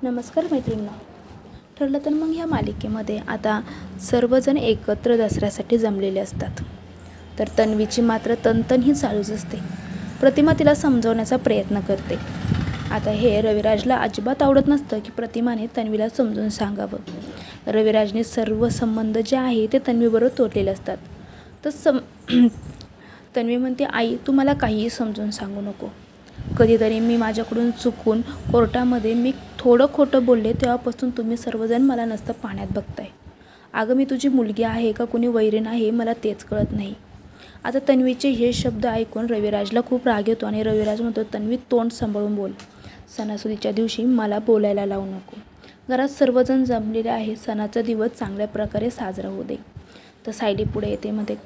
नमस्कार मैत्रिणींनो. ठरलं तर मग ह्या मालिकेमध्ये आता सर्वजण एकत्र दसऱ्यासाठी जमलेले असतात. तर तन्वीची मात्र तनतन ही चालूच असते. प्रतिमा तिला समजवण्याचा प्रयत्न करते. आता हे रविराजला अजिबात आवडत नसतं की प्रतिमाने तन्वीला समजून सांगावं. रविराजने सर्व संबंध जे आहे ते तन्वीबरोबर तोडलेले असतात. तर तन्वी म्हणते, आई तू मला काहीही समजून सांगू नको. कधीतरी मी माझ्याकडून चुकून कोर्टामध्ये मी थोडं खोटं बोलले तेव्हापासून तुम्ही सर्वजण मला नसतं पाण्यात बघताय. अगं मी तुझी मुलगी आहे का कुणी वैरीण आहे मला तेच कळत नाही. आता तन्वीचे हे शब्द ऐकून रविराजला खूप राग येतो आणि रविराज म्हणतो, तन्वी तोंड सांभाळून बोल. सणासुदीच्या दिवशी मला बोलायला लावू नको. घरात सर्वजण जमलेले आहे. सणाचा दिवस चांगल्या प्रकारे साजरा होऊ दे. तर सायली पुढे येते, म्हणते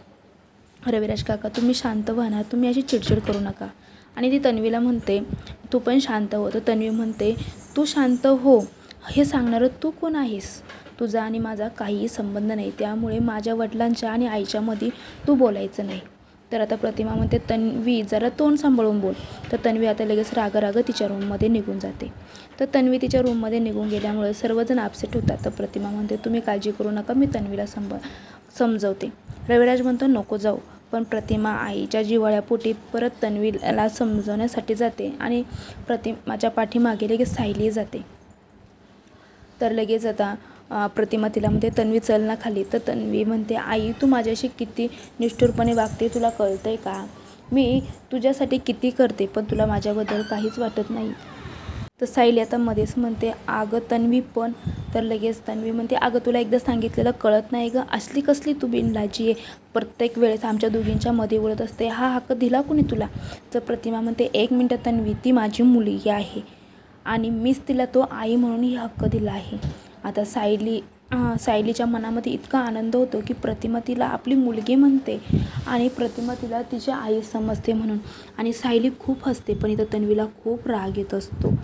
रविराज काका तुम्ही शांत व्हा ना, तुम्ही अशी चिडचिड करू नका. आणि ती तन्वीला म्हणते तू पण शांत हो. तर तन्वी म्हणते तू शांत हो हे सांगणारं तू कोण आहेस? तुझा आणि माझा काहीही संबंध नाही, त्यामुळे माझ्या वडिलांच्या आणि आईच्यामध्ये तू बोलायचं नाही. तर आता प्रतिमा म्हणते तन्वी जरा तोंड सांभाळून बोल. तर तन्वी आता लगेच राग तिच्या रूममध्ये निघून जाते. तर तन्वी तिच्या रूममध्ये निघून गेल्यामुळे सर्वजण अपसेट होतात. तर प्रतिमा म्हणते तुम्ही काळजी करू नका, मी तन्वीला समजवते. रविराज म्हणतो नको जाऊ. पण प्रतिमा आईच्या जिव्हाळ्यापोटी परत तन्वीला समजवण्यासाठी जाते आणि प्रतिमाच्या पाठीमागे लगेच सायली जाते. तर लगेच आता प्रतिमा तिला म्हणते तन्वी चल ना खाली. तर तन्वी म्हणते आई तू माझ्याशी किती निष्ठुरपणे वागते तुला कळतंय का? मी तुझ्यासाठी किती करते पण तुला माझ्याबद्दल काहीच वाटत नाही. तर सायली आता मध्येच म्हणते अगं तन्वी पण. तर लगेच तन्वी म्हणते अगं तुला एकदा सांगितलेलं कळत नाही गं, असली कसली तू बिनलाजी आहे, प्रत्येक वेळेस आमच्या दोघींच्या मध्ये बोलत असते, हा हक्क दिला कोणी तुला? तर प्रतिमा म्हणते एक मिनटं तन्वी, ती माझी मुलगी आहे आणि मीच तिला तो आई म्हणूनही हक्क दिला आहे. आता सायलीच्या मनामध्ये इतका आनंद होतो की प्रतिमा तिला आपली मुलगी म्हणते आणि प्रतिमा तिला तिची आई समजते म्हणून. आणि सायली खूप हसते पण इथं तन्वीला खूप राग येत असतो.